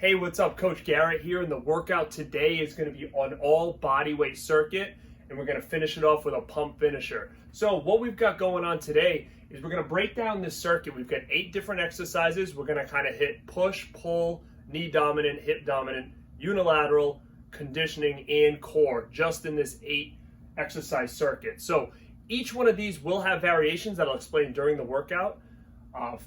Hey, what's up? Coach Garrett here, and the workout today is going to be on all body weight circuit, and we're going to finish it off with a pump finisher. So what we've got going on today is we're going to break down this circuit. We've got 8 different exercises. We're going to kind of hit push, pull, knee dominant, hip dominant, unilateral, conditioning, and core, just in this 8 exercise circuit. So each one of these will have variations that I'll explain during the workout.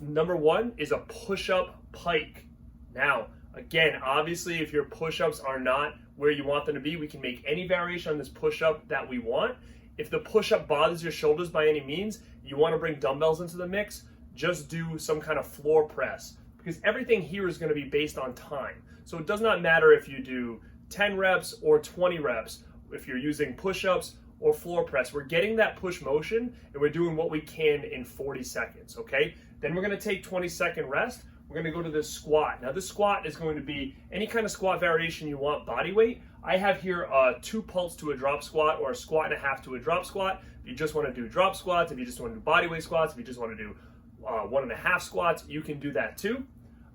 Number 1 is a push-up pike. Now, again, obviously, if your push-ups are not where you want them to be, we can make any variation on this push-up that we want. If the push-up bothers your shoulders by any means, you want to bring dumbbells into the mix, just do some kind of floor press, because everything here is going to be based on time. So it does not matter if you do 10 reps or 20 reps, if you're using push-ups or floor press. We're getting that push motion, and we're doing what we can in 40 seconds, okay? Then we're going to take 20-second rest. We're going to go to this squat. Now this squat is going to be any kind of squat variation you want, body weight. I have here a 2 pulse to a drop squat, or a squat and a half to a drop squat. If you just want to do drop squats, if you just want to do body weight squats, if you just want to do 1.5 squats, you can do that too.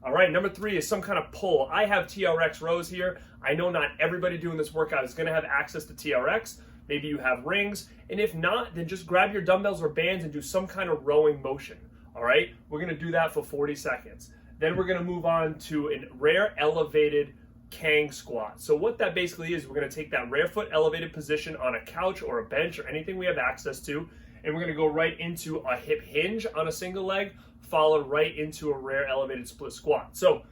All right, number 3 is some kind of pull. I have TRX rows here. I know not everybody doing this workout is going to have access to TRX. Maybe you have rings, and if not, then just grab your dumbbells or bands and do some kind of rowing motion. All right, we're going to do that for 40 seconds. Then we're going to move on to a rare elevated Kang squat. So what that basically is, we're going to take that rear foot elevated position on a couch or a bench or anything we have access to, and we're going to go right into a hip hinge on a single leg, followed right into a rare elevated split squat. So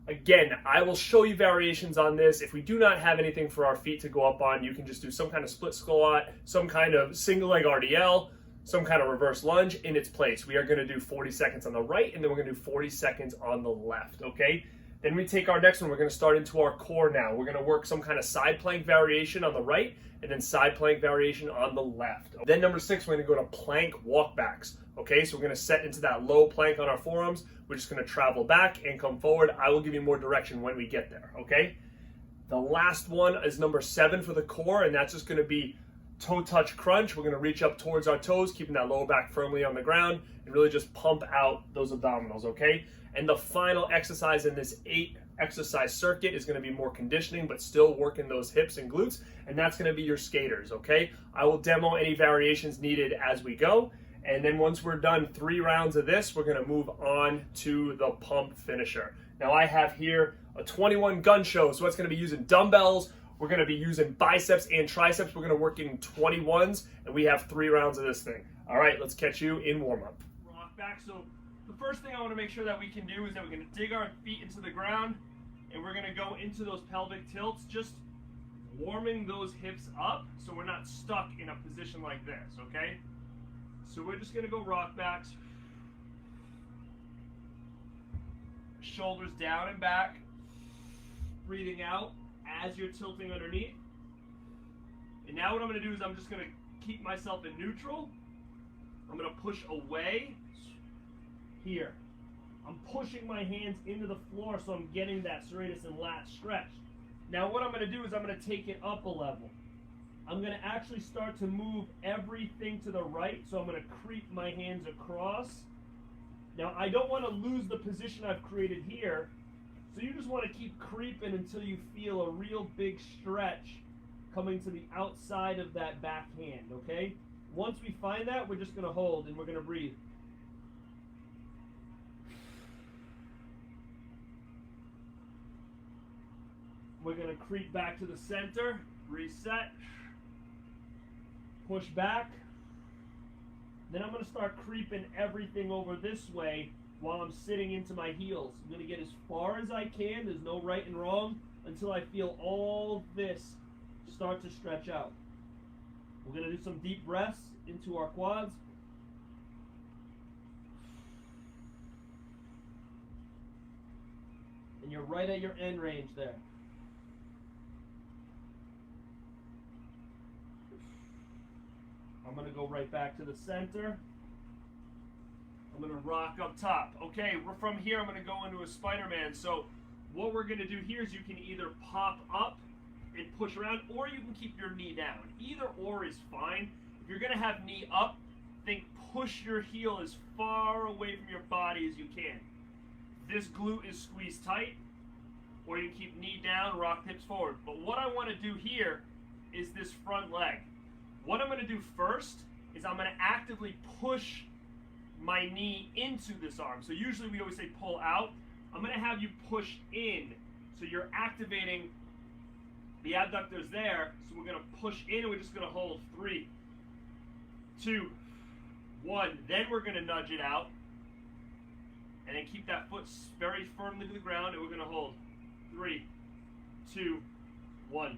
again, I will show you variations on this. If we do not have anything for our feet to go up on, you can just do some kind of split squat, some kind of single leg RDL, some kind of reverse lunge in its place. We are going to do 40 seconds on the right, and then we're going to do 40 seconds on the left, okay? Then we take our next one. We're going to start into our core now. We're going to work some kind of side plank variation on the right, and then side plank variation on the left. Then number 6, we're going to go to plank walkbacks, okay? So we're going to set into that low plank on our forearms. We're just going to travel back and come forward. I will give you more direction when we get there, okay? The last one is number 7 for the core, and that's just going to be toe touch crunch. We're going to reach up towards our toes, keeping that lower back firmly on the ground, and really just pump out those abdominals, okay? And the final exercise in this 8 exercise circuit is going to be more conditioning, but still working those hips and glutes, and that's going to be your skaters, okay? I will demo any variations needed as we go, and then once we're done 3 rounds of this, we're going to move on to the pump finisher. Now I have here a 21 gun show, so it's going to be using dumbbells. We're going to be using biceps and triceps. We're going to work in 21s, and we have 3 rounds of this thing. All right, let's catch you in warm-up. Rock back. So the first thing I want to make sure that we can do is that we're going to dig our feet into the ground, and we're going to go into those pelvic tilts, just warming those hips up so we're not stuck in a position like this, okay? So we're just going to go rock backs. Shoulders down and back. Breathing out as you're tilting underneath. And now what I'm going to do is I'm just going to keep myself in neutral. I'm going to push away here. I'm pushing my hands into the floor so I'm getting that serratus and lat stretch. Now what I'm going to do is I'm going to take it up a level. I'm going to actually start to move everything to the right, so I'm going to creep my hands across. Now I don't want to lose the position I've created here. So you just want to keep creeping until you feel a real big stretch coming to the outside of that back hand, okay? Once we find that, we're just going to hold and we're going to breathe. We're going to creep back to the center, reset, push back. Then I'm going to start creeping everything over this way while I'm sitting into my heels. I'm going to get as far as I can, there's no right and wrong, until I feel all this start to stretch out. We're going to do some deep breaths into our quads. And you're right at your end range there. I'm going to go right back to the center. I'm going to rock up top. Okay, from here I'm going to go into a Spider-Man. So what we're going to do here is you can either pop up and push around, or you can keep your knee down. Either or is fine. If you're going to have knee up, think push your heel as far away from your body as you can. This glute is squeezed tight. or you can keep knee down, rock hips forward. But what I want to do here is this front leg. What I'm going to do first is I'm going to actively push my knee into this arm. So usually we always say pull out. I'm going to have you push in. So you're activating the abductors there. So we're going to push in and we're just going to hold 3, 2, 1. Then we're going to nudge it out. And then keep that foot very firmly to the ground. And we're going to hold 3, 2, 1.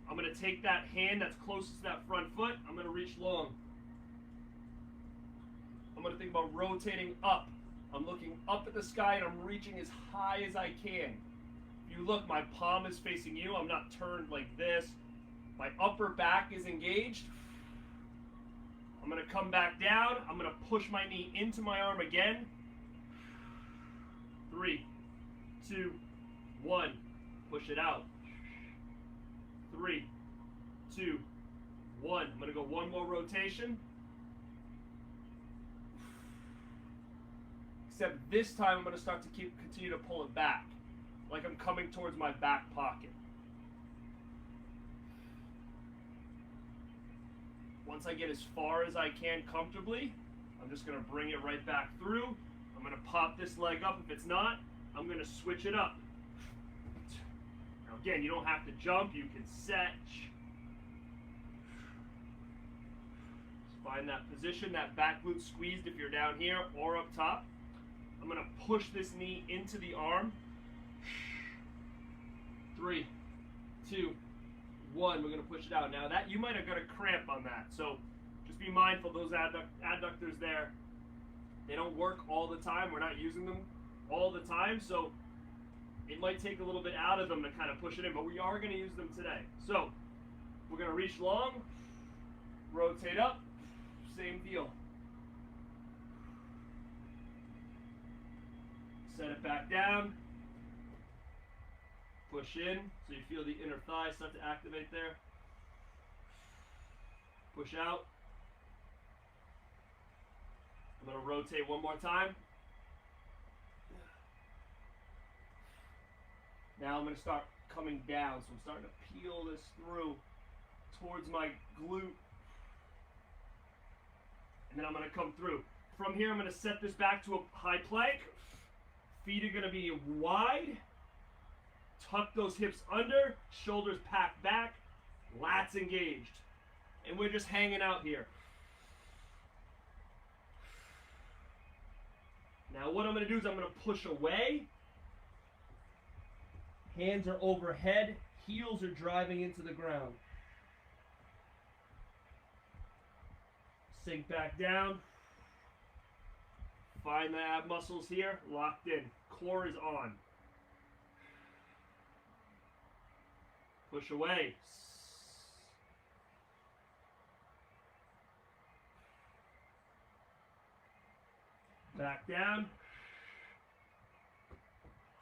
I'm going to take that hand that's closest to that front foot. I'm going to reach long. I'm going to think about rotating up. I'm looking up at the sky and I'm reaching as high as I can. If you look, my palm is facing you. I'm not turned like this. My upper back is engaged. I'm going to come back down. I'm going to push my knee into my arm again. 3, 2, 1. Push it out. 3, 2, 1. I'm going to go one more rotation. Except this time I'm going to start to continue to pull it back, like I'm coming towards my back pocket. Once I get as far as I can comfortably, I'm just going to bring it right back through. I'm going to pop this leg up. If it's not, I'm going to switch it up. Now again, you don't have to jump. You can set. Just find that position, that back glute squeezed if you're down here or up top. I'm going to push this knee into the arm. 3, 2, 1. We're going to push it out. Now that you might have got a cramp on that, so just be mindful. Those adductors there, they don't work all the time. We're not using them all the time, so it might take a little bit out of them to kind of push it in, but we are going to use them today. So we're going to reach long, rotate up, same deal. Set it back down, push in, so you feel the inner thigh start to activate there. Push out. I'm going to rotate one more time. Now I'm going to start coming down, so I'm starting to peel this through towards my glute. And then I'm going to come through. From here, I'm going to set this back to a high plank. Feet are going to be wide. Tuck those hips under. Shoulders packed back. Lats engaged. And we're just hanging out here. Now what I'm going to do is I'm going to push away. Hands are overhead. Heels are driving into the ground. Sink back down. Find the ab muscles here, locked in. Core is on. Push away. Back down.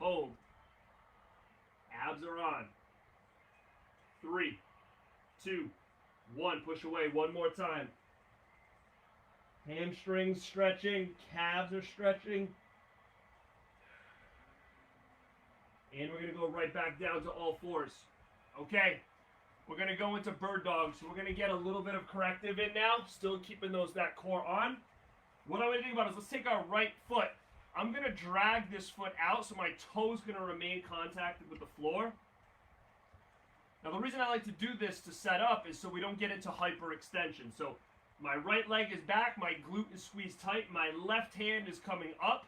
Hold. Abs are on. 3, 2, 1. Push away one more time. Hamstrings stretching, calves are stretching. And we're going to go right back down to all fours. Okay, we're going to go into bird dog. So we're going to get a little bit of corrective in now, still keeping that core on. What I'm going to think about is let's take our right foot. I'm going to drag this foot out so my toe's going to remain contacted with the floor. Now the reason I like to do this to set up is so we don't get into hyperextension. So my right leg is back, my glute is squeezed tight, my left hand is coming up,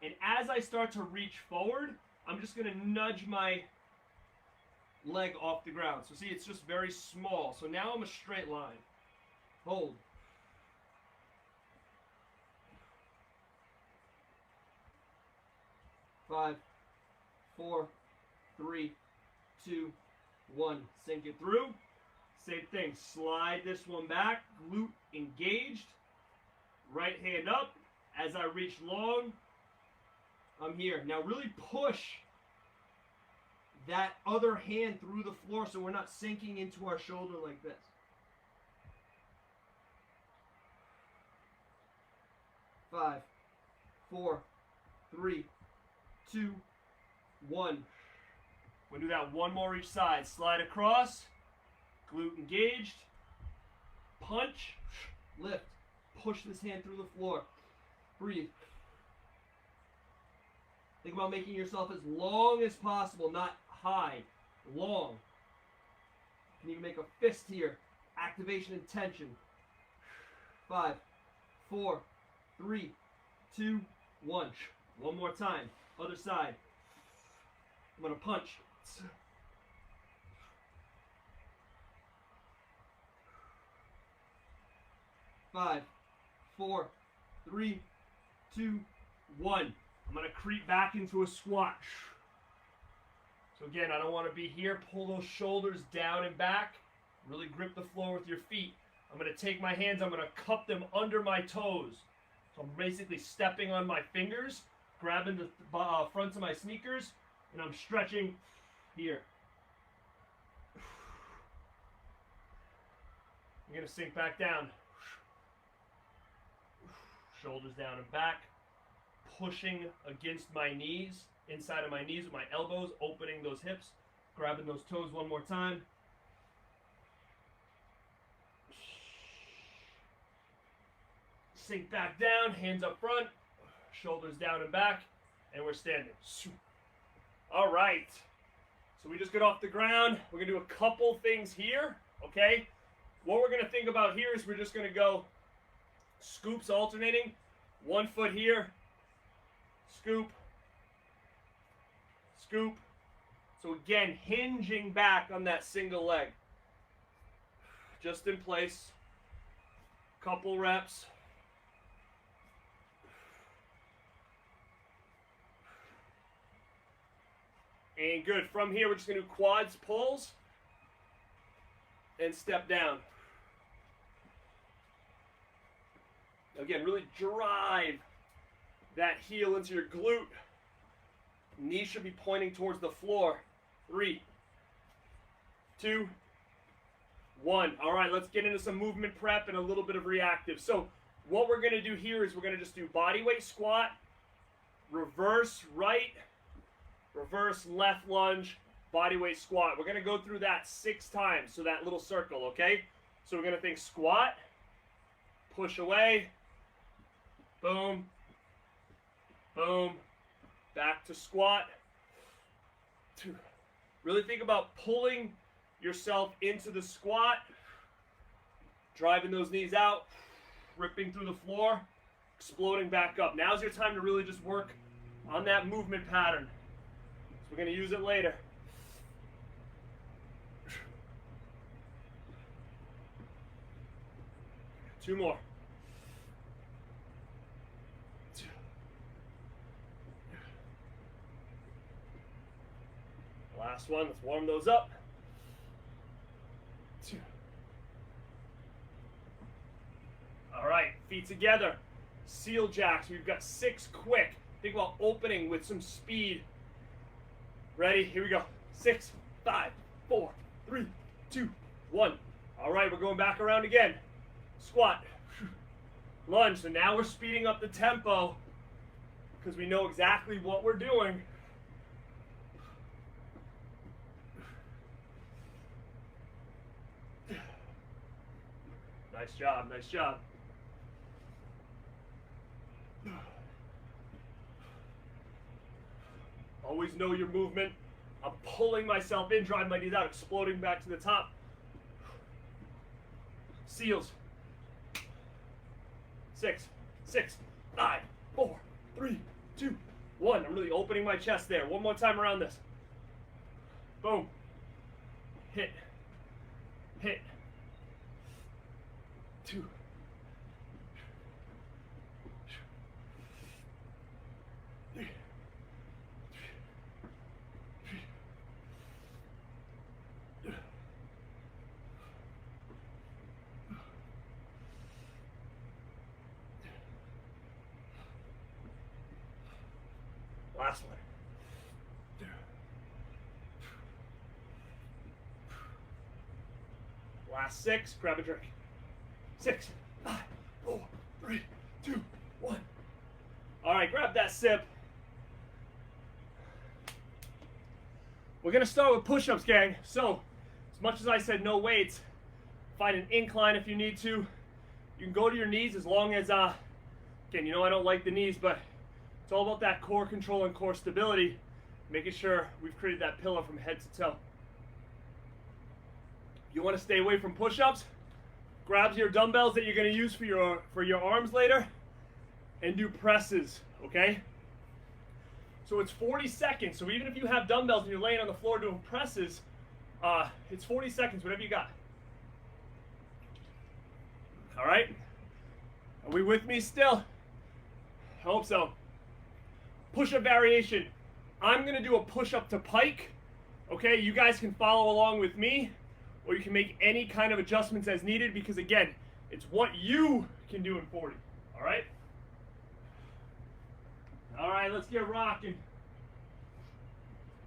and as I start to reach forward, I'm just going to nudge my leg off the ground. So see, it's just very small. So now I'm a straight line. Hold. Five, 4, 3, 2, 1. Sink it through. Same thing. Slide this one back. Glute engaged. Right hand up. As I reach long, I'm here. Now really push that other hand through the floor so we're not sinking into our shoulder like this. 5, 4, 3, 2, 1. We'll do that one more each side. Slide across, glute engaged, punch, lift, push this hand through the floor, breathe. Think about making yourself as long as possible, not high, long. You can even make a fist here. Activation and tension. 5, 4, 3, 2, 1. One more time. Other side. I'm going to punch. 5, 4, 3, 2, 1. I'm going to creep back into a squat. So again, I don't want to be here. Pull those shoulders down and back. Really grip the floor with your feet. I'm going to take my hands, I'm going to cup them under my toes. So I'm basically stepping on my fingers, grabbing the fronts of my sneakers, and I'm stretching here. I'm going to sink back down. Shoulders down and back. Pushing against my knees, inside of my knees with my elbows, opening those hips, grabbing those toes one more time. Sink back down, hands up front, shoulders down and back, and we're standing. All right, so we just got off the ground. We're gonna do a couple things here, okay? What we're gonna think about here is we're just gonna go scoops alternating, 1 foot here, scoop, scoop. So again, hinging back on that single leg. Just in place, couple reps. And good. From here, we're just going to do quads, pulls, and step down. Again, really drive that heel into your glute. Knee should be pointing towards the floor. 3, 2, 1. All right, let's get into some movement prep and a little bit of reactive. So what we're going to do here is we're going to just do body weight squat, reverse right, reverse left lunge, body weight squat. We're going to go through that 6 times, so that little circle, okay? So we're going to think squat, push away, boom, boom, back to squat. 2. Really think about pulling yourself into the squat, driving those knees out, ripping through the floor, exploding back up. Now's your time to really just work on that movement pattern. So we're going to use it later. Two more. Last one, let's warm those up. 2. All right, feet together. Seal jacks, we've got 6 quick. Think about opening with some speed. Ready, here we go. 6, 5, 4, 3, 2, 1. All right, we're going back around again. Squat, lunge. So now we're speeding up the tempo because we know exactly what we're doing. Nice job, nice job. Always know your movement. I'm pulling myself in, driving my knees out, exploding back to the top. Seals. 6, 5, 4, 3, 2, 1. I'm really opening my chest there. One more time around this. Boom. Hit. Hit. 2. Last one. Last 6, grab a drink. 6, 5, 4, 3, 2, 1. All right, grab that sip. We're gonna start with push-ups, gang. So, as much as I said no weights, find an incline if you need to. You can go to your knees as long as, again, you know I don't like the knees, but it's all about that core control and core stability, making sure we've created that pillar from head to toe. You want to stay away from push-ups, grab your dumbbells that you're going to use for your arms later, and do presses, okay? So it's 40 seconds. So even if you have dumbbells and you're laying on the floor doing presses, it's 40 seconds, whatever you got. All right? Are we with me still? I hope so. Push-up variation. I'm going to do a push-up to pike. Okay, you guys can follow along with me, or you can make any kind of adjustments as needed, because again, it's what you can do in 40. All right? All right, let's get rocking.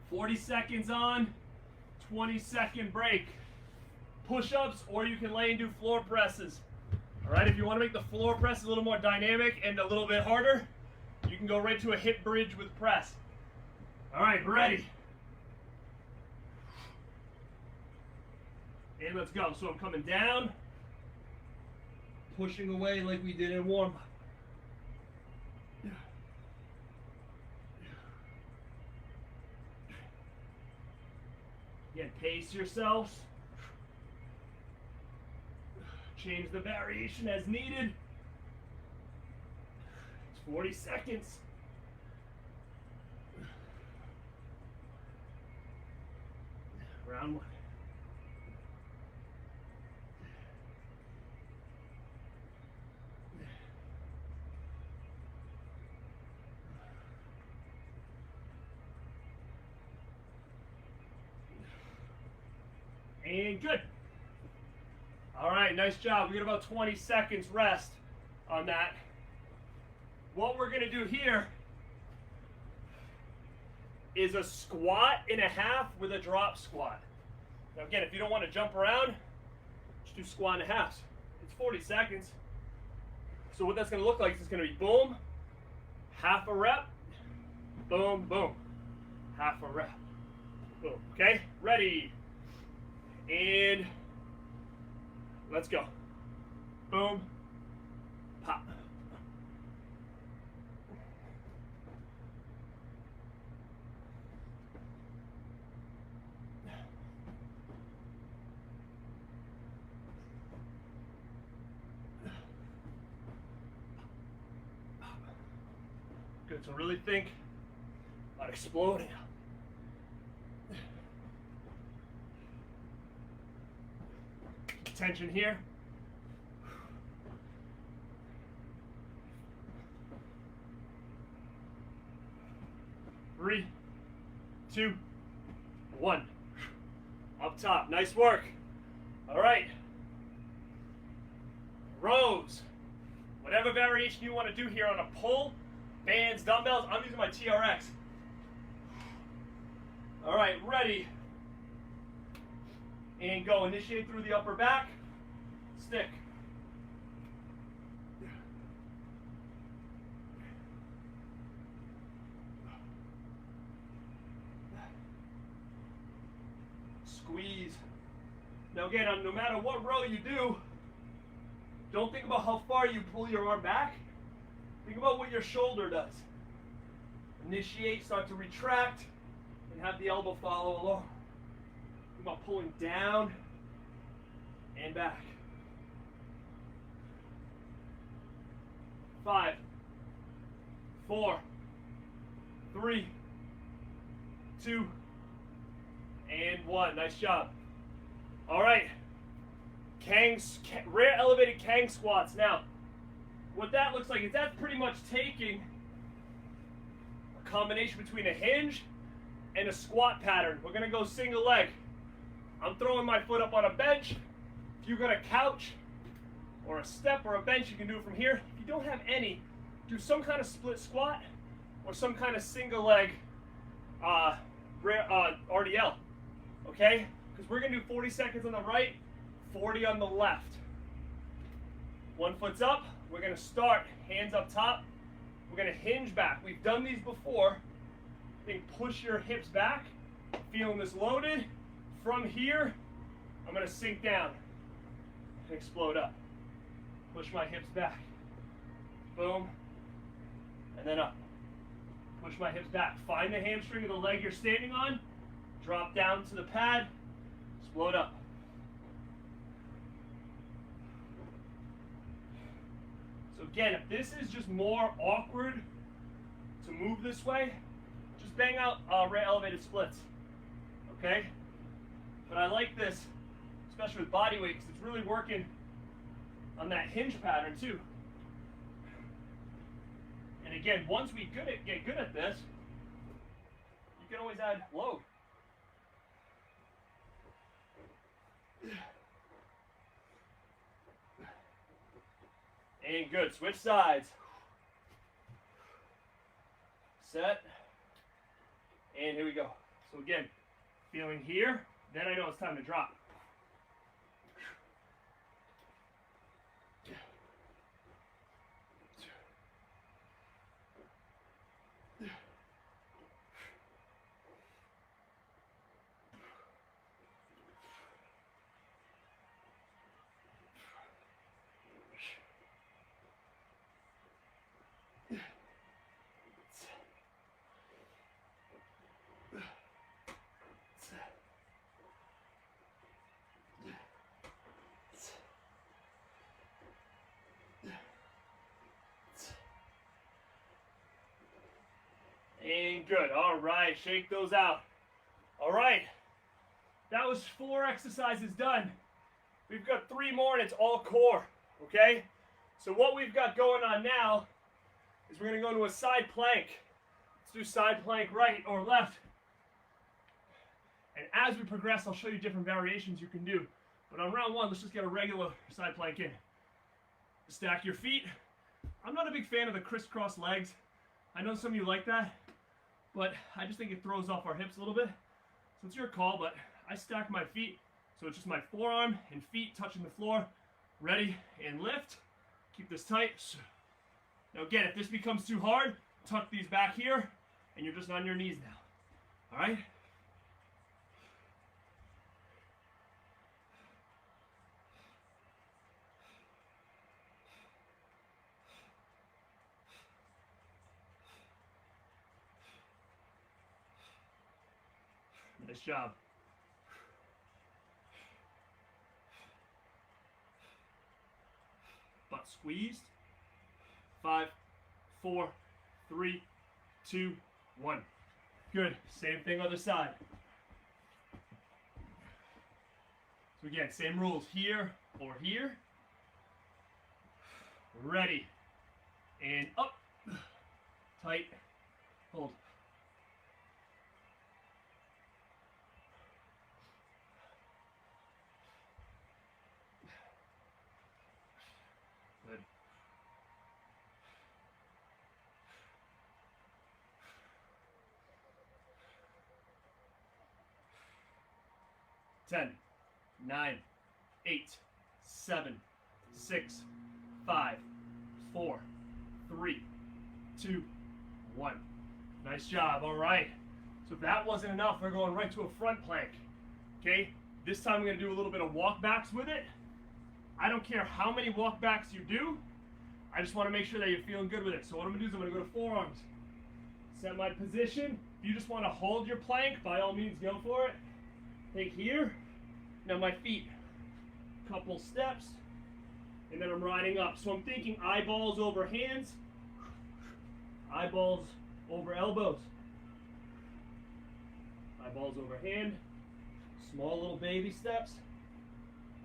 40 seconds on, 20-second break. Push-ups, or you can lay and do floor presses. All right, if you want to make the floor press a little more dynamic and a little bit harder, you can go right to a hip bridge with press. All right, ready. And let's go. So I'm coming down, pushing away like we did in warm-up. Again, pace yourselves. Change the variation as needed. It's 40 seconds. Round one. And good. All right, nice job. We got about 20 seconds rest on that. What we're going to do here is a squat and a half with a drop squat. Now again, if you don't want to jump around, just do squat and a half. It's 40 seconds. So what that's going to look like is it's going to be boom, half a rep, boom, boom, half a rep, boom. Okay, ready, and let's go. Boom, pop. Good, so really think about exploding. Tension here. 3, 2, 1. Up top, nice work. All right. Rows. Whatever variation you want to do here on a pull, bands, dumbbells, I'm using my TRX. All right, ready. And go. Initiate through the upper back. Stick. Squeeze. Now again, no matter what row you do, don't think about how far you pull your arm back. Think about what your shoulder does. Initiate, start to retract, and have the elbow follow along. Think about pulling down and back. 5, 4, 3, 2, and 1. Nice job. All right. Rear elevated Kang squats. Now, what that looks like is that's pretty much taking a combination between a hinge and a squat pattern. We're going to go single leg. I'm throwing my foot up on a bench. If you've got a couch or a step or a bench, you can do it from here. If you don't have any, do some kind of split squat or some kind of single leg RDL. Okay? Because we're going to do 40 seconds on the right, 40 on the left. One foot's up. We're going to start hands up top. We're going to hinge back. We've done these before. Then push your hips back, Feeling this loaded. From here, I'm gonna sink down and explode up. Push my hips back. Boom. And then up. Push my hips back. Find the hamstring of the leg you're standing on. Drop down to the pad. Explode up. So again, if this is just more awkward to move this way, just bang out rear elevated splits. Okay? But I like this, especially with body weight, because it's really working on that hinge pattern too. And again, once we get good at this, you can always add load. And good. Switch sides. Set. And here we go. So again, feeling here, then I know it's time to drop. And good. All right, shake those out. All right, that was 4 exercises done. We've got 3 more and it's all core, okay? So what we've got going on now is we're gonna go to a side plank. Let's do side plank right or left. And as we progress, I'll show you different variations you can do. But on round 1, let's just get a regular side plank in. Stack your feet. I'm not a big fan of the crisscross legs. I know some of you like that, but I just think it throws off our hips a little bit. So it's your call, but I stack my feet so it's just my forearm and feet touching the floor. Ready, and lift. Keep this tight. Now again, if this becomes too hard, tuck these back here, and you're just on your knees now. All right? Nice job. Butt squeezed. 5, 4, 3, 2, 1. Good. Same thing other side. So again, same rules here or here. Ready. And up. Tight. Hold. Good. 10, 9, 8, 7, 6, 5, 4, 3, 2, 1. Nice job. All right. So if that wasn't enough, we're going right to a front plank. Okay? This time we're going to do a little bit of walk backs with it. I don't care how many walk backs you do. I just want to make sure that you're feeling good with it. So what I'm going to do is I'm going to go to forearms. Set my position. If you just want to hold your plank, by all means, go for it. Take here. Now my feet. Couple steps. And then I'm riding up. So I'm thinking eyeballs over hands. Eyeballs over elbows. Eyeballs over hand. Small little baby steps.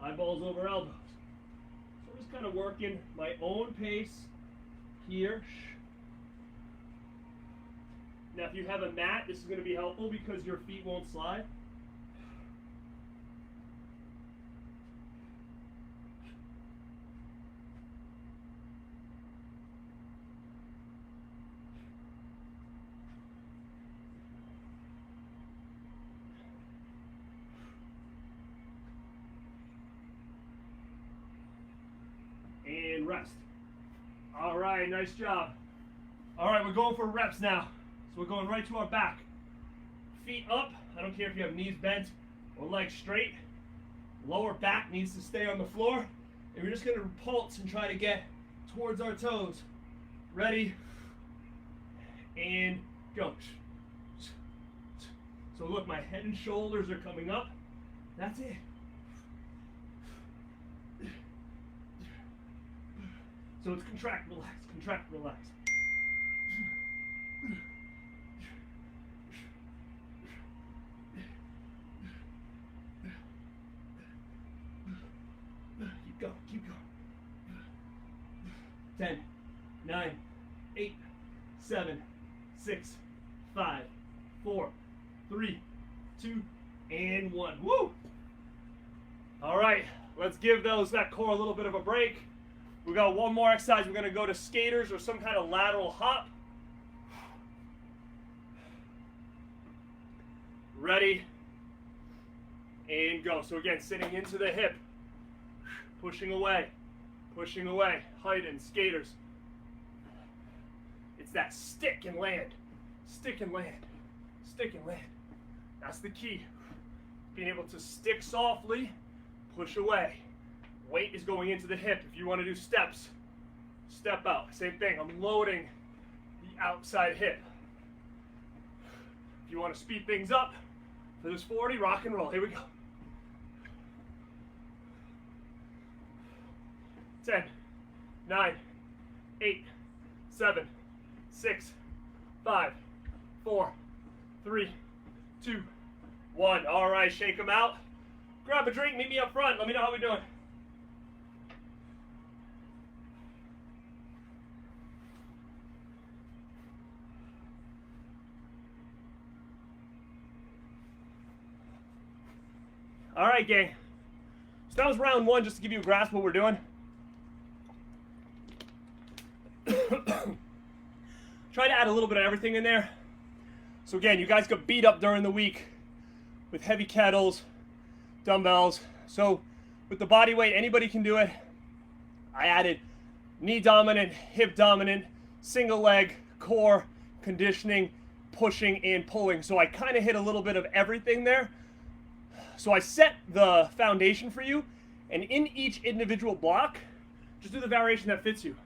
Eyeballs over elbows. So I'm just kind of working my own pace here. Now if you have a mat, this is going to be helpful because your feet won't slide. And rest. All right, nice job. All right, we're going for reps now. So we're going right to our back. Feet up, I don't care if you have knees bent or legs straight. Lower back needs to stay on the floor. And we're just going to pulse and try to get towards our toes. Ready? And go. So look, my head and shoulders are coming up. That's it. So it's contract, relax, contract, relax. Keep going, keep going. 10, 9, 8, 7, 6, 5, 4, 3, 2, and 1. Woo! All right, let's give that core a little bit of a break. We got one more exercise. We're going to go to skaters or some kind of lateral hop. Ready? And go. So again, sitting into the hip. Pushing away. Pushing away. Height and skaters. It's that stick and land. Stick and land. Stick and land. That's the key. Being able to stick softly, push away. Weight is going into the hip. If you want to do steps, step out. Same thing, I'm loading the outside hip. If you want to speed things up for this 40, rock and roll. Here we go. 10, 9, 8, 7, 6, 5, 4, 3, 2, 1. All right, shake them out. Grab a drink, meet me up front. Let me know how we're doing. All right, gang. So that was round one, just to give you a grasp of what we're doing. Try to add a little bit of everything in there. So again, you guys got beat up during the week with heavy kettles, dumbbells. So with the body weight, anybody can do it. I added knee dominant, hip dominant, single leg, core, conditioning, pushing, and pulling. So I kind of hit a little bit of everything there. So I set the foundation for you, and in each individual block, just do the variation that fits you.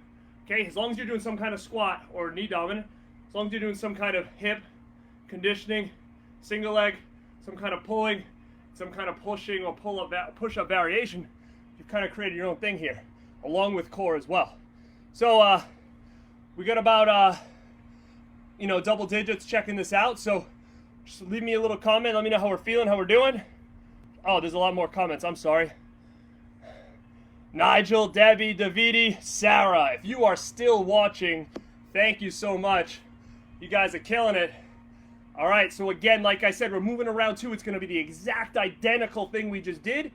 Okay, as long as you're doing some kind of squat or knee dominant, as long as you're doing some kind of hip, conditioning, single leg, some kind of pulling, some kind of pushing or push-up variation, you've kind of created your own thing here, along with core as well. So we got about double digits checking this out. So just leave me a little comment. Let me know how we're feeling, how we're doing. Oh, there's a lot more comments. I'm sorry. Nigel, Debbie, Davidi, Sarah, if you are still watching, thank you so much. You guys are killing it. All right, so again, like I said, we're moving around too. It's going to be the exact identical thing we just did.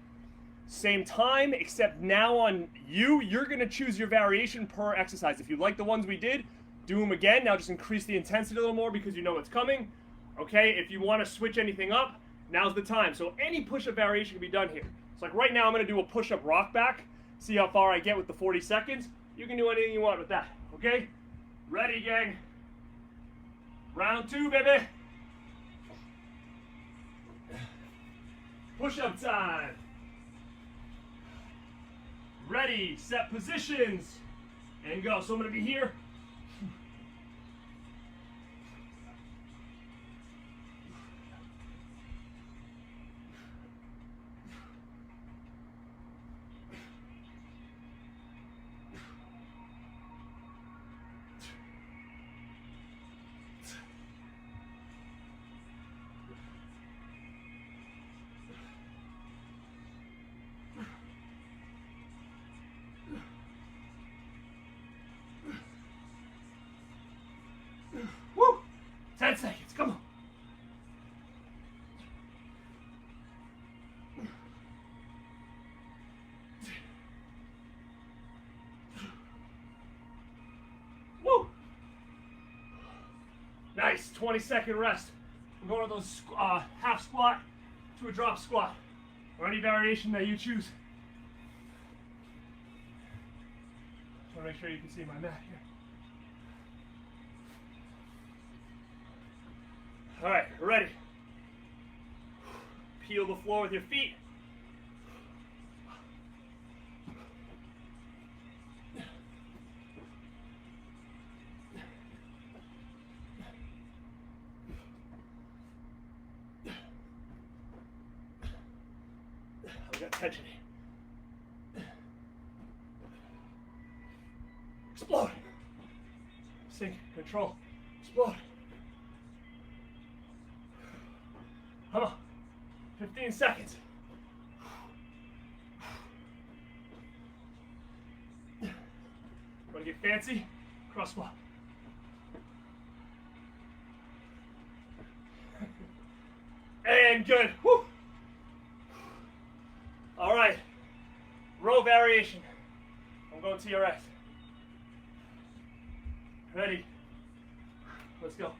Same time, except now on you're going to choose your variation per exercise. If you like the ones we did, do them again. Now just increase the intensity a little more because you know it's coming. Okay, if you want to switch anything up, now's the time. So any push-up variation can be done here. So like right now, I'm going to do a push-up rock back. See how far I get with the 40 seconds. You can do anything you want with that. Okay? Ready, gang? Round two, baby. Push-up time. Ready, set positions, and go. So I'm going to be here. Woo! 10 seconds, come on. Woo! Nice, 20-second rest. We're going to those half squat to a drop squat, or any variation that you choose. Just want to make sure you can see my mat here. All right, ready. peel the floor with your feet. I got tension. Explode. Sink, control, explode. Come on. 15 seconds. Want to get fancy? Cross squat. And good. Woo. All right. Row variation. I'm going TRX. Ready? Let's go.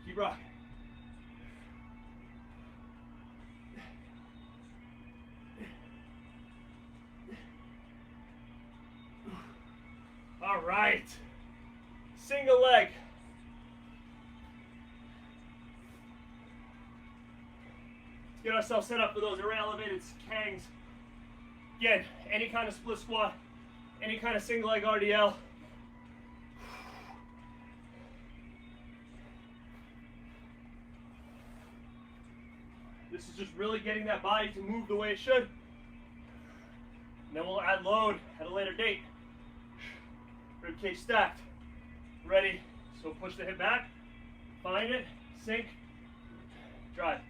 Keep rocking. All right. Single leg. Let's get ourselves set up for those elevated kangs. Again, any kind of split squat, any kind of single leg RDL. This is just really getting that body to move the way it should. And then we'll add load at a later date. Ribcage stacked. Ready. So push the hip back. Find it. Sink. Drive.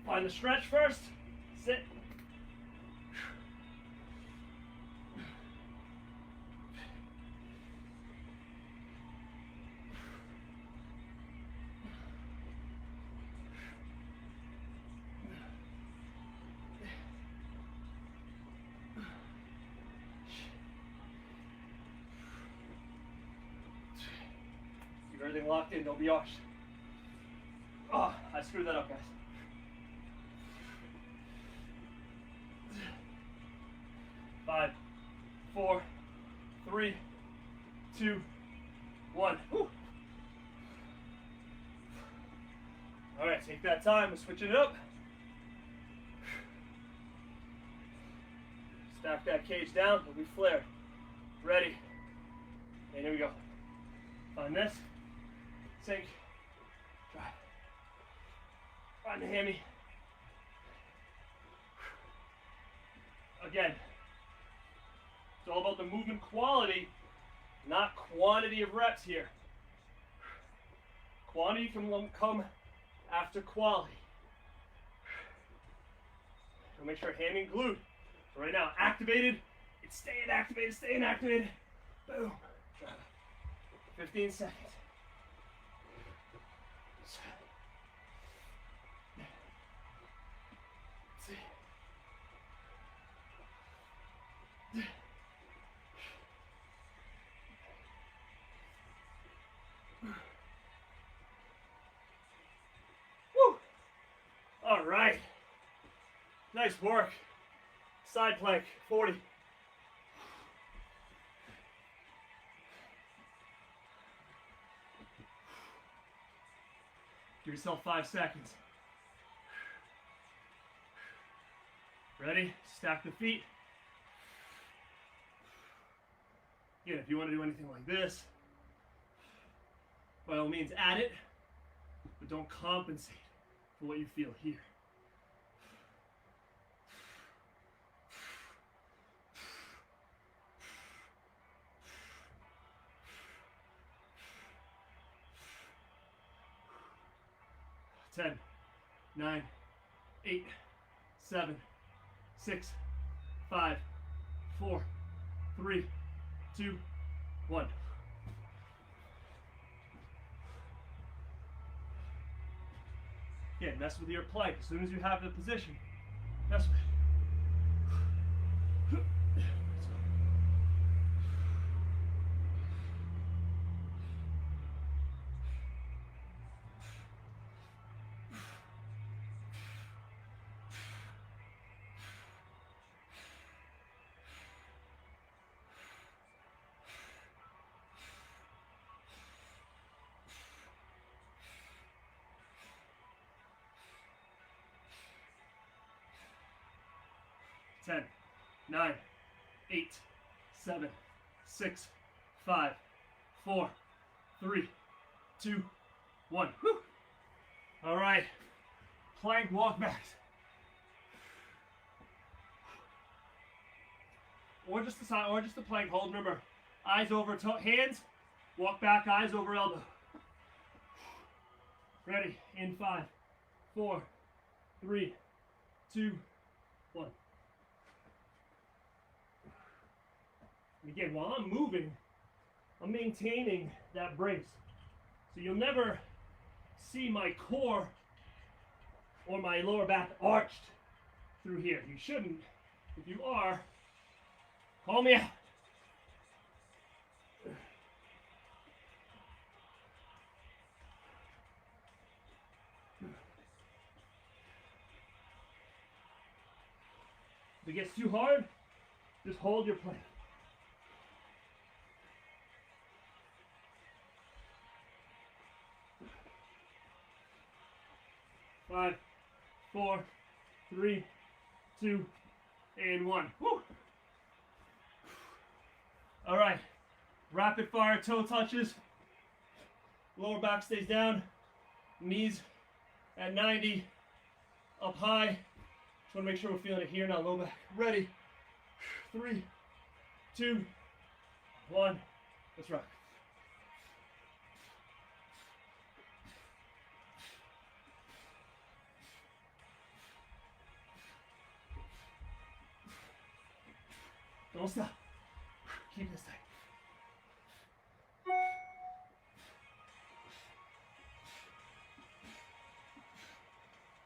Find the stretch first. Sit. Keep everything locked in, don't be arched. Oh, I screwed that up, guys. Five, four, three, two, one. Woo. All right, take that time. We're switching it up. Stack that cage down. It'll be flared. Ready. And here we go. Find this. Sink. Drive. Find the hammy. Again. It's all about the movement quality, not quantity of reps here. Quantity can come after quality. So make sure hammy and glute. So right now, activated. It's staying activated, staying activated. Boom. 15 seconds. Woo! All right. Nice work. Side plank, 40. Give yourself 5 seconds. Ready? Stack the feet. Again, if you want to do anything like this, by all means add it, but don't compensate for what you feel here. Ten, 9, 8, 7, 6, 5, 4, 3, 2, 1. Again, mess with your plank. As soon as you have the position, mess with it. 10, 9, 8, 7, 6, 5, 4, 3, 2, 1. Whew. All right, plank walk backs. Or just the side, or just the plank hold. Remember, eyes over hands, walk back, eyes over elbow. Ready, in 5, 4, 3, 2, 1. And again, while I'm moving, I'm maintaining that brace. So you'll never see my core or my lower back arched through here. You shouldn't. If you are, call me out. If it gets too hard, just hold your plank. Five, 4, 3, 2, and 1. Woo. All right, rapid fire toe touches. Lower back stays down, knees at 90, up high. Just want to make sure we're feeling it here now. Low back, ready. 3, 2, 1. Let's rock. Don't stop. Keep this tight.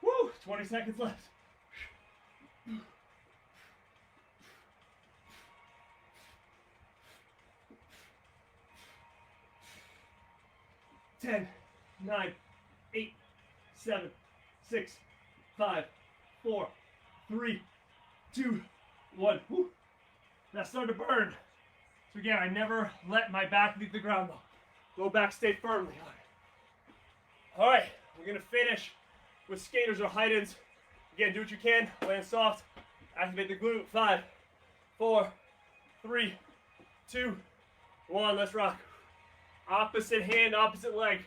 Woo! 20 seconds left. 10, 9, 8, 7, 6, 5, 4, 3, 2, 1. Woo. That started to burn. So again, I never let my back leave the ground though. Low back stay firmly on it. All right, we're gonna finish with skaters or hide-ins. Again, do what you can, land soft, activate the glute. 5, 4, 3, 2, 1, let's rock. Opposite hand, opposite leg.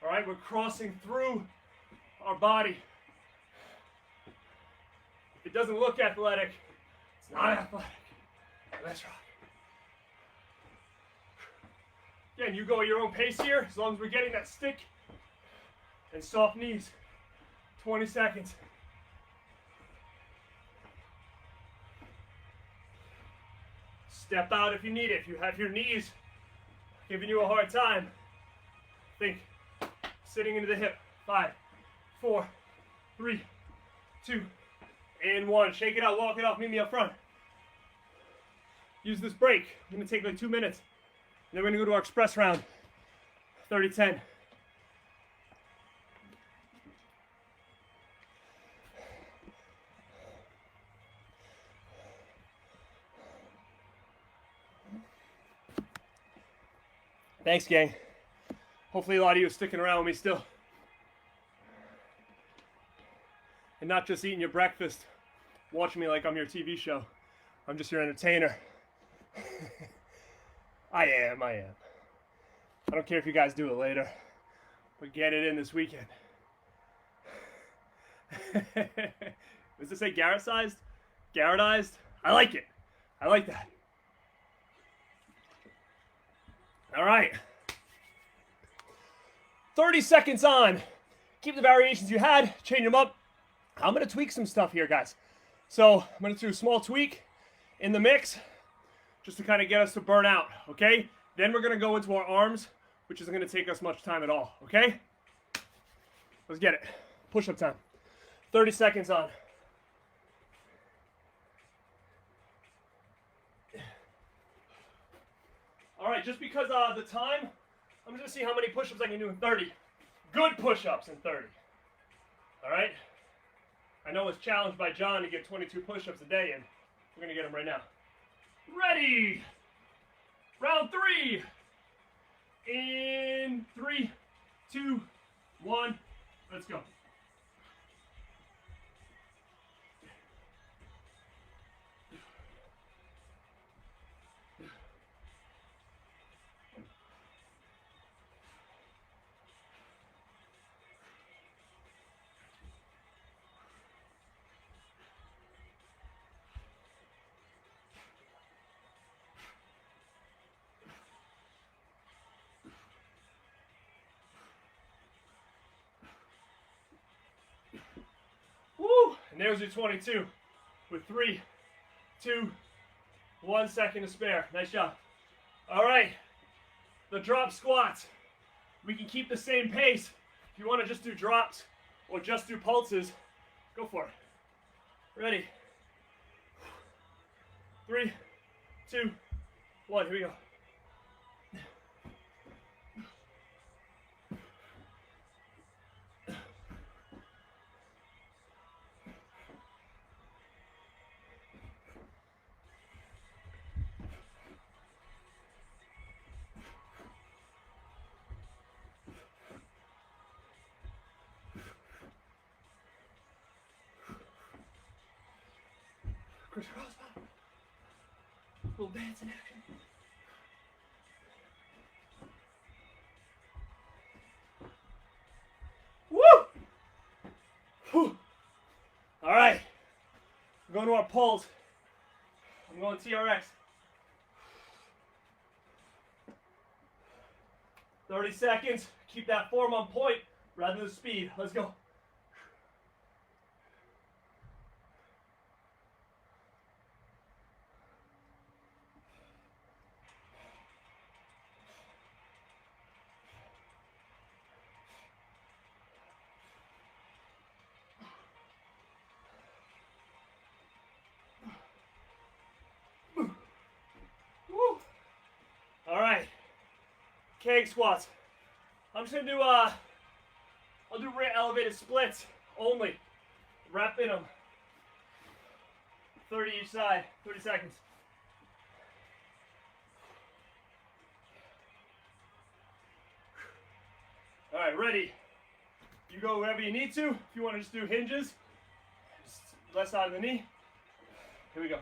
All right, we're crossing through our body. If it doesn't look athletic, it's not athletic. Let's rock. Again, you go at your own pace here, as long as we're getting that stick and soft knees. 20 seconds. Step out if you need it. If you have your knees giving you a hard time, think sitting into the hip. 5, 4, 3, 2, and 1. Shake it out, walk it off, meet me up front. Use this break. I'm gonna take like 2 minutes. And then we're gonna go to our express round. 30-10. Thanks, gang. Hopefully a lot of you are sticking around with me still. And not just eating your breakfast, watching me like I'm your TV show. I'm just your entertainer. I am. I don't care if you guys do it later, but get it in this weekend. Does it say Garrett-sized? Garrettized? I like it. I like that. All right. 30 seconds on. Keep the variations you had, change them up. I'm going to tweak some stuff here, guys. So I'm going to do a small tweak in the mix just to kind of get us to burn out, okay? Then we're going to go into our arms, which isn't going to take us much time at all, okay? Let's get it. Push-up time. 30 seconds on. All right, just because of the time, I'm just going to see how many push-ups I can do in 30. Good push-ups in 30. All right? I know it's challenged by John to get 22 push-ups a day, and we're going to get them right now. Ready? Round 3. In 3, 2, 1. Let's go. And there's your 22 with 3, 2, 1 second to spare. Nice job. All right, the drop squats. We can keep the same pace. If you want to just do drops or just do pulses, go for it. Ready? 3, 2, 1. Here we go. Crisscross. Little dance in action. Woo! Whew. All right. We're going to our pulls. I'm going TRX. 30 seconds. Keep that form on point rather than speed. Let's go. All right, keg squats. I'm just gonna do I'll do rear elevated splits only. Wrap in them. 30 each side, 30 seconds. All right, ready. You go wherever you need to. If you want to just do hinges, just left side of the knee. Here we go.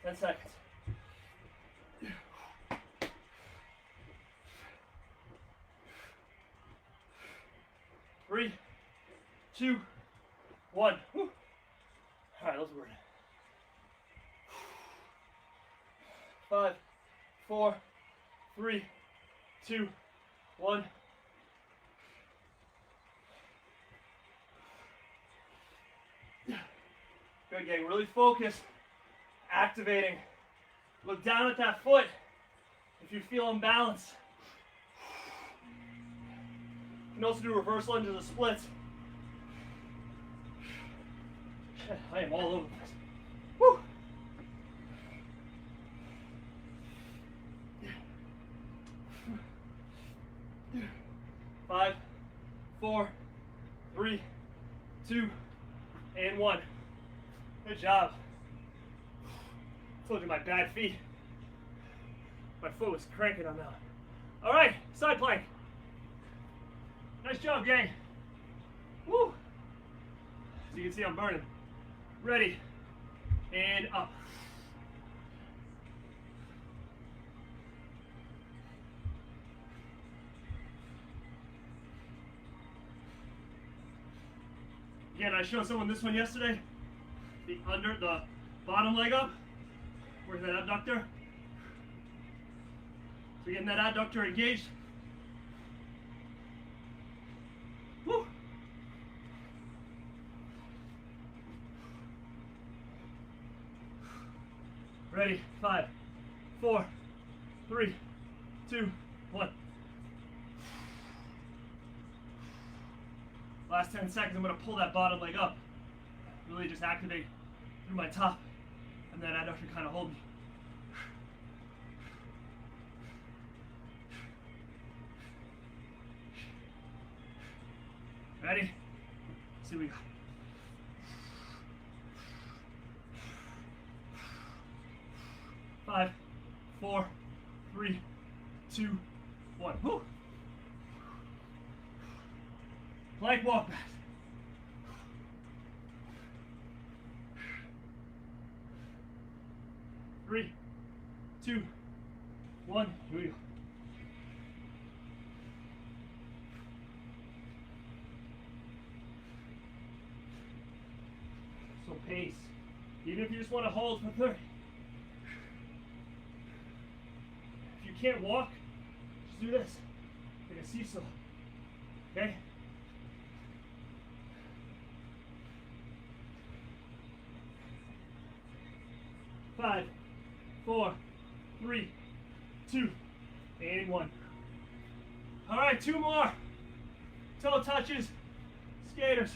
Ten seconds. 3, 2, 1. Woo. All right, let's work. 5, 4, 3, 2, 1. Good, gang. Really focus. Activating. Look down at that foot if you feel imbalanced. You can also do reverse lunges or splits. Shit, I am all over this. Woo! Five, 4, 3, 2, and 1. Good job. Told you my bad feet. My foot was cranking on that. All right, side plank. Nice job, gang. Woo! As you can see, I'm burning. Ready, and up. Again, I showed someone this one yesterday. The bottom leg up. Work that abductor. So getting that adductor engaged. Woo. Ready, 5, 4, 3, 2, 1. Last 10 seconds, I'm going to pull that bottom leg up. Really just activate through my top. And that adductor kind of hold me. Ready? Let's see what we got. 5, 4, 3, 2, 1. Woo! Plank walk back. 3, 2, 1. Here we go. pace. Even if you just want to hold for 30. If you can't walk, just do this. Like a seesaw. Okay? Five, 4, 3, 2, and 1. All right, 2 more. Toe touches, skaters.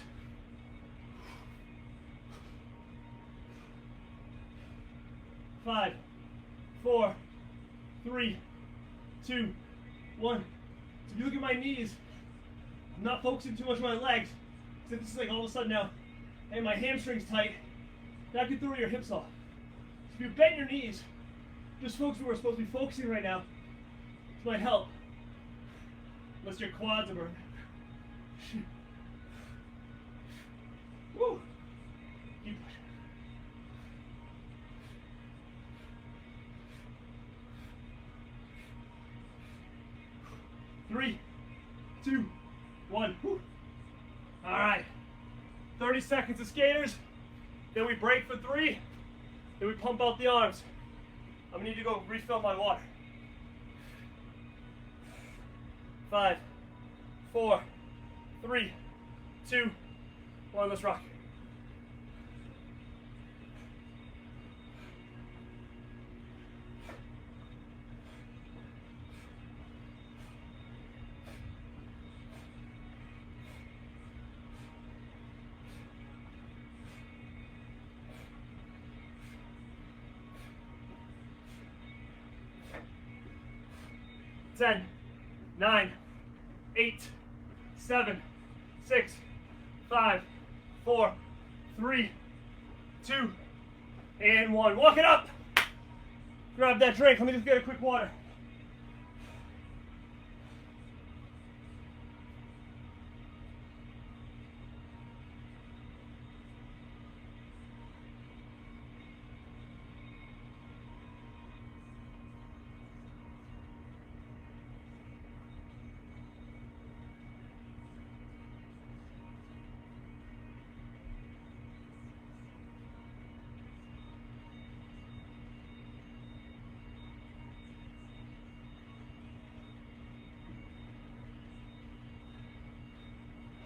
5, 4, 3, 2, 1. So if you look at my knees, I'm not focusing too much on my legs. Except this is like all of a sudden now, hey, my hamstring's tight. That could throw your hips off. So if you bend your knees, just focus where we're supposed to be focusing right now. This might help. Unless your quads are burning. Woo! Keep pushing. Three, 2, 1. Woo. All right. 30 seconds of skaters. Then we break for 3. Then we pump out the arms. I'm gonna need to go refill my water. 5, 4, 3, 2, 1. Let's rock. Ten, 9, 8, 7, 6, 5, 4, 3, 2, and 1. Walk it up. Grab that drink. Let me just get a quick water.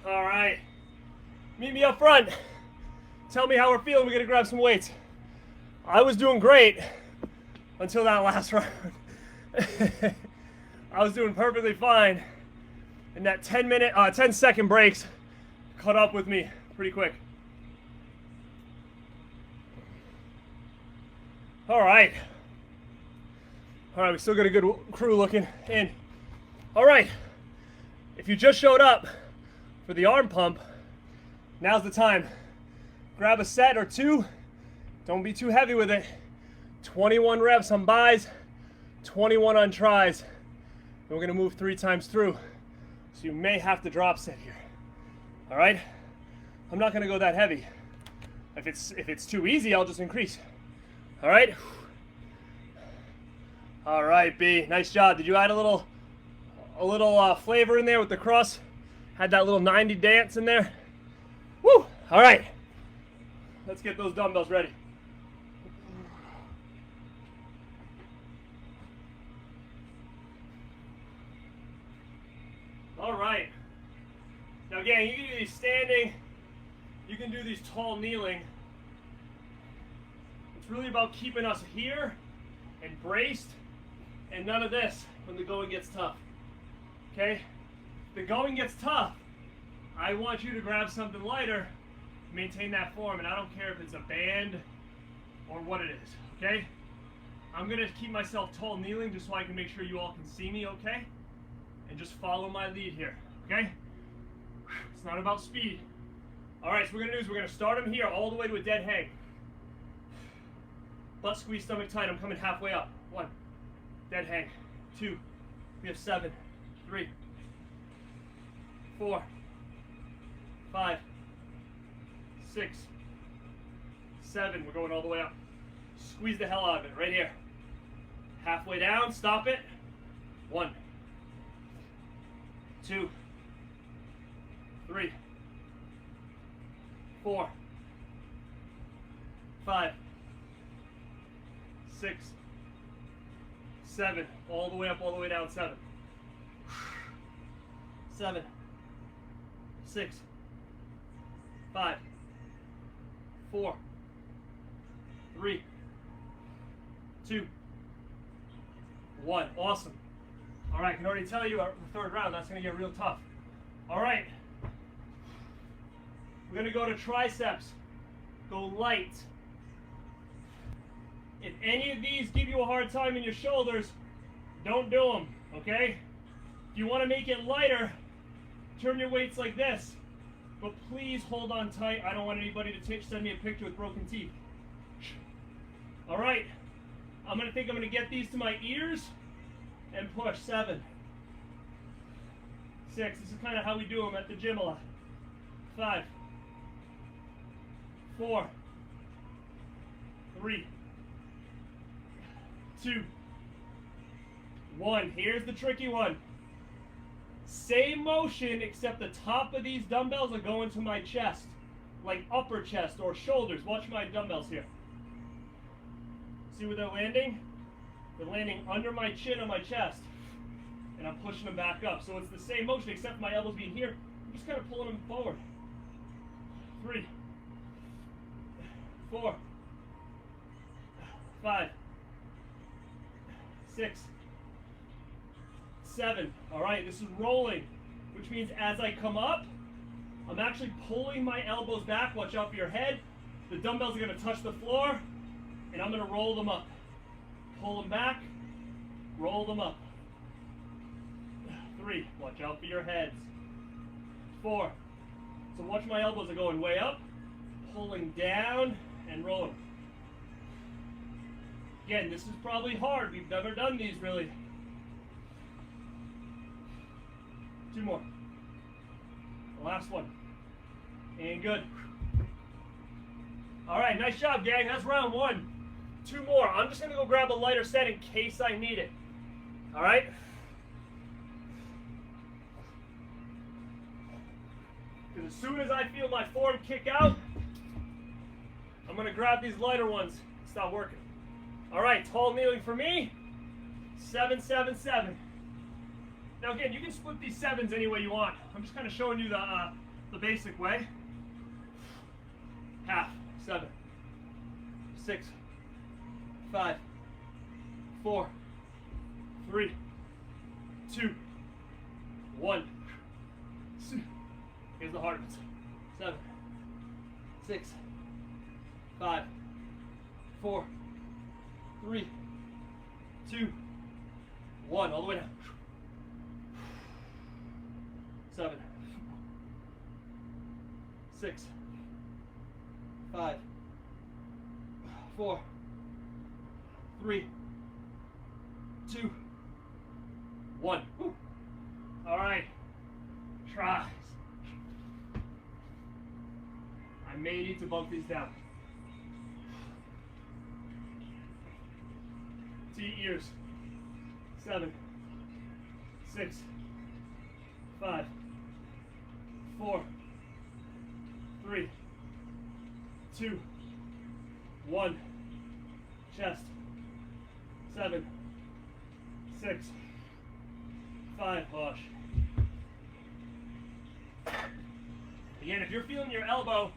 All right, meet me up front. Tell me how we're feeling. We're gonna grab some weights. I was doing great until that last round. I was doing perfectly fine, and that 10-second breaks caught up with me pretty quick. All right, we still got a good crew looking in. All right, if you just showed up for the arm pump, now's the time. Grab a set or 2. Don't be too heavy with it. 21 reps on buys, 21 on tries. And we're gonna move 3 times through. So you may have to drop set here. All right? I'm not gonna go that heavy. If it's too easy, I'll just increase. All right? All right, B, nice job. Did you add a little flavor in there with the cross? Had that little 90 dance in there. Woo! All right. Let's get those dumbbells ready. All right. Now again, you can do these standing. You can do these tall kneeling. It's really about keeping us here and braced and none of this when the going gets tough. Okay? The going gets tough, I want you to grab something lighter, maintain that form, and I don't care if it's a band or what it is, okay? I'm gonna keep myself tall kneeling just so I can make sure you all can see me, okay? And just follow my lead here, okay? It's not about speed. All right, so what we're gonna do is we're gonna start them here all the way to a dead hang. Butt squeeze, stomach tight, I'm coming halfway up. 1, dead hang. 2, we have 7, 3, 4, 5, 6, 7. We're going all the way up. Squeeze the hell out of it right here. Halfway down, stop it. 1, 2, 3, 4, 5, 6, 7, all the way up, all the way down, 7, 7, 6, 5, 4, 3, 2, 1. Awesome. All right, I can already tell you the third round, that's going to get real tough. All right. We're going to go to triceps. Go light. If any of these give you a hard time in your shoulders, don't do them, okay? If you want to make it lighter, turn your weights like this. But please hold on tight. I don't want anybody to send me a picture with broken teeth. All right. I'm going to get these to my ears and push. 7, 6. This is kind of how we do them at the gym a lot. 5, 4, 3, 2, 1. Here's the tricky one. Same motion, except the top of these dumbbells are going to my chest, like upper chest or shoulders. Watch my dumbbells here. See where they're landing? They're landing under my chin on my chest, and I'm pushing them back up. So it's the same motion, except my elbows being here. I'm just kind of pulling them forward. 3, 4, 5, 6, 7. All right, this is rolling, which means as I come up, I'm actually pulling my elbows back. Watch out for your head. The dumbbells are going to touch the floor, and I'm going to roll them up. Pull them back, roll them up. 3, watch out for your heads. 4, so watch my elbows are going way up, pulling down, and rolling. Again, this is probably hard. We've never done these really. 2 more. The last one. And good. All right, nice job, gang. That's round 1. 2 more. I'm just going to go grab a lighter set in case I need it. All right? Because as soon as I feel my form kick out, I'm going to grab these lighter ones and stop working. All right, tall kneeling for me. 7, 7, 7. Now again, you can split these 7s any way you want. I'm just kind of showing you the basic way. Half. 7, 6, 5, 4, 3, 2, 1. Here's the hard ones. 7, 6, 5, 4, 3, 2, 1. All the way down. 7, 6, 5, 4, 3, 2, 1. Woo. All right, tries. I may need to bump these down. To your ears. 7, 6, 5, 4, 3, 2, 1. Chest. 7, 6, 5. Push. Again, if you're feeling your elbow,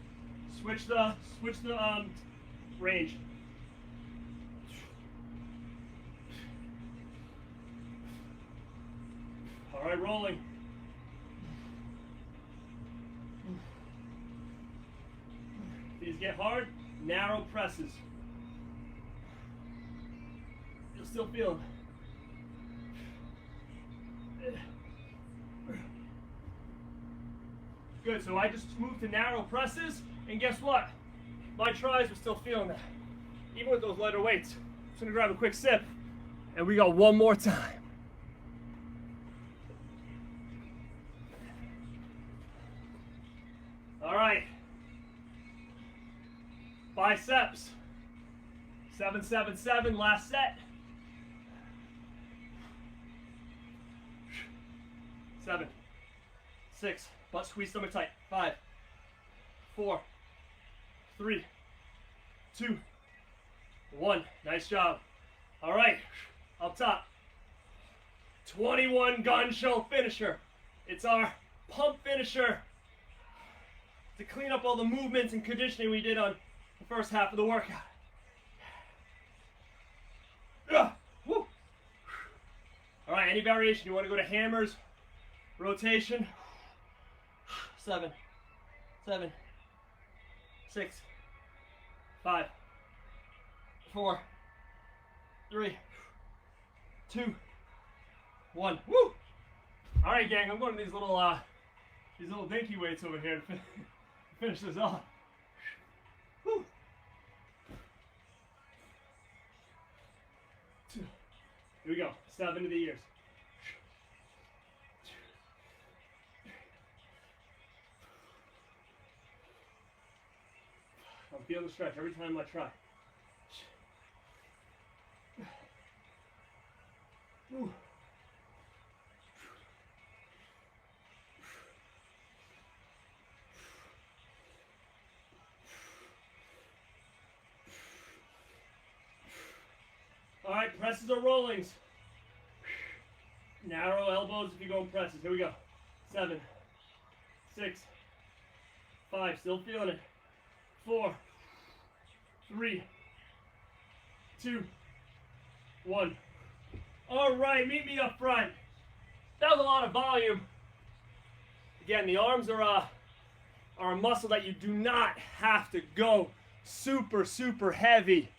switch the range. All right, rolling. These get hard, narrow presses. You'll still feel them. Good, so I just moved to narrow presses, and guess what? My tries are still feeling that, even with those lighter weights. Just gonna grab a quick sip, and we got one more time. All right. Biceps. 7, 7, 7, last set. 7, 6, butt squeeze stomach tight. 5, 4, 3, 2, 1. Nice job. All right, up top. 21 gun show finisher. It's our pump finisher to clean up all the movements and conditioning we did on the first half of the workout. Woo. All right, any variation. You want to go to hammers, rotation. 7, 7, 6, 5, 4, 3, 2, 1. Woo! All right, gang. I'm going to these little dinky weights over here to finish this off. Woo! Here we go. Step into the ears. I'm feeling the stretch every time I try. Ooh. All right, presses or rollings. Narrow elbows if you go in presses. Here we go. 7, 6, 5. Still feeling it. 4, 3, 2, 1. All right, meet me up front. That was a lot of volume. Again, the arms are a muscle that you do not have to go super, super heavy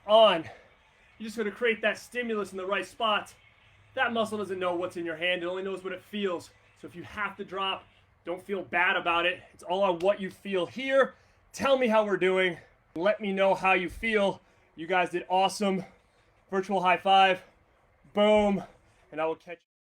on. You're just going to create that stimulus in the right spots. That muscle doesn't know what's in your hand. It only knows what it feels. So if you have to drop, don't feel bad about it. It's all on what you feel here. Tell me how we're doing. Let me know how you feel. You guys did awesome. Virtual high five. Boom. And I will catch you.